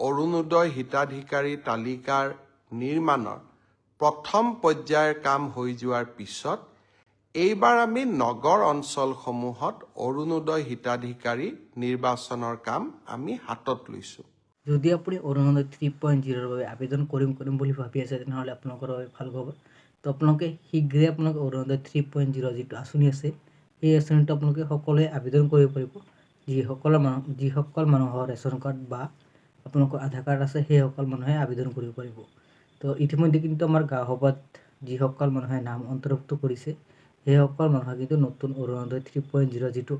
অৰুণোদয় হিতাধিকাৰী তালিকাৰ নিৰ্মাণৰ প্ৰথম পৰ্যায়ৰ কাম হৈ যোৱাৰ পিছত এইবাৰ আমি নগৰ অঞ্চলসমূহত অৰুণোদয় হিতাধিকাৰী নিৰ্বাচনৰ কাম আমি হাতত লৈছোঁ। যদি আপুনি অৰুণোদয় 3.0 বাবে আবেদন কৰিম বুলি ভাবি আছে তেনেহ'লে আপোনালোকৰ বাবে ভাল খবৰ। তো আপোনালোকে শীঘ্ৰে আপোনালোকে অৰুণোদয় 3.0 যিটো আঁচনি আছে সেই আঁচনিটো আপোনালোকে সকলোৱে আবেদন কৰিব পাৰিব। যিসকল মানুহৰ ৰেচন কাৰ্ড বা আপোনালোকৰ আধাৰ কাৰ্ড আছে সেইসকল মানুহে আবেদন কৰিব পাৰিব। তো ইতিমধ্যে কিন্তু আমাৰ গাঁও সভাত যিসকল মানুহে নাম অন্তৰ্ভুক্ত কৰিছে সেইসকল মানুহে কিন্তু নতুন অৰুণোদয় 3.0 যিটো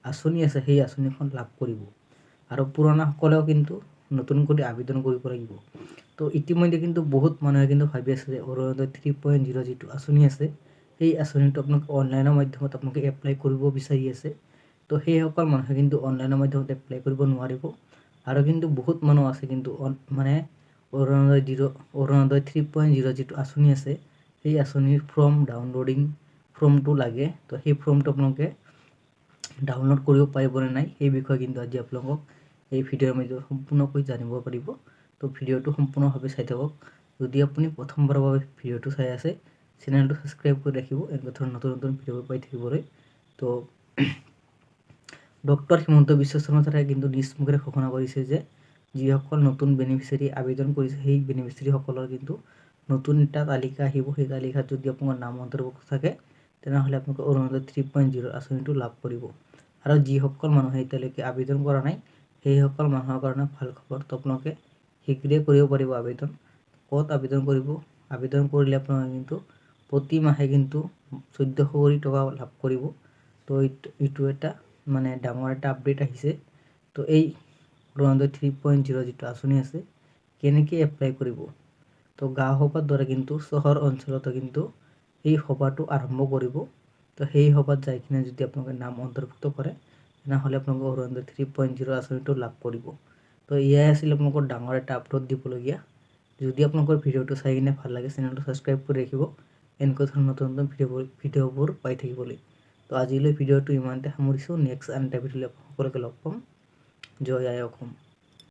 আঁচনি আছে সেই আঁচনিখন লাভ কৰিব আৰু পুৰণাসকলেও কিন্তু নতুন কৰি আবেদন কৰিব লাগিব। তো ইতিমধ্যে কিন্তু বহুত মানুহে কিন্তু ভাবি আছে যে অৰুণোদয় 3.0 যিটো আঁচনি আছে সেই আঁচনিটো আপোনালোকে অনলাইনৰ মাধ্যমত আপোনালোকে এপ্লাই কৰিব বিচাৰি আছে। তো সেইসকল মানুহে কিন্তু অনলাইনৰ মাধ্যমত এপ্লাই কৰিব নোৱাৰিব আৰু কিন্তু বহুত মানুহ আছে কিন্তু মানে অৰুণোদয় 3.0 যিটো আঁচনি আছে সেই আঁচনিৰ ফৰ্মটো লাগে। তো সেই ফৰ্মটো আপোনালোকে ডাউনলোড কৰিব পাৰিবনে নাই সেই বিষয়ে কিন্তু আজি আপোনালোকক এই ভিডিঅ'ৰ মাজত সম্পূৰ্ণকৈ জানিব পাৰিব। তো ভিডিঅ'টো সম্পূৰ্ণভাৱে চাই থাকক। যদি আপুনি প্ৰথমবাৰৰ বাবে ভিডিঅ'টো চাই আছে চেনেলটো ছাবস্ক্ৰাইব কৰি ৰাখিব এনেকুৱা ধৰণৰ নতুন ভিডিঅ' পাই থাকিবলৈ। তো ডক্টৰ হিমন্ত বিশ্ব শৰ্মা ছাৰে কিন্তু নিজ মুখেৰে ঘোষণা কৰিছে যে যিসকল নতুন বেনিফিচিয়াৰী আবেদন কৰিছে সেই বেনিফিচিয়াৰীসকলৰ কিন্তু নতুন এটা তালিকা আহিব। সেই তালিকাত যদি আপোনাৰ নাম অন্তৰ্ভুক্ত থাকে তেনেহ'লে আপোনালোকে অৰুণোদয় 3.0 আঁচনিটো লাভ কৰিব। আৰু যিসকল মানুহে এতিয়ালৈকে আবেদন কৰা নাই সেইসকল মানুহৰ কাৰণে ভাল খবৰ। তো আপোনালোকে শীঘ্ৰে কৰিব পাৰিব আবেদন। ক'ত আবেদন কৰিব? আবেদন কৰিলে আপোনালোকে কিন্তু প্ৰতি মাহে কিন্তু 1400 টকা লাভ কৰিব। তো এইটো এটা মানে ডাঙৰ এটা আপডেট আহিছে। তো এই অৰুণোদয় 3.0 যিটো আঁচনি আছে কেনেকৈ এপ্লাই কৰিব? তো গাঁও সভাৰ দৰে কিন্তু চহৰ অঞ্চলতো কিন্তু এই সভাটো আৰম্ভ কৰিব। তো সেই সভাত যাই কিনে যদি আপোনালোকে নাম অন্তৰ্ভুক্ত কৰে তেনেহ'লে আপোনালোকে অৰুণোদয় 3.0 আঁচনিটো লাভ কৰিব। তো এয়াই আছিল আপোনালোকৰ ডাঙৰ এটা আপলোড দিবলগীয়া। যদি আপোনালোকৰ ভিডিঅ'টো চাই কিনে ভাল লাগে চেনেলটো ছাবস্ক্ৰাইব কৰি ৰাখিব এনেকুৱা ধৰণৰ নতুন ভিডিঅ'বোৰ পাই থাকিবলৈ। তো আজিলৈ ভিডিঅ'টো ইমানতে সামৰিছোঁ। নেক্সট আন এটা ভিডিঅ'লৈ সকলোকে লগ পাম। জয় আই অসম।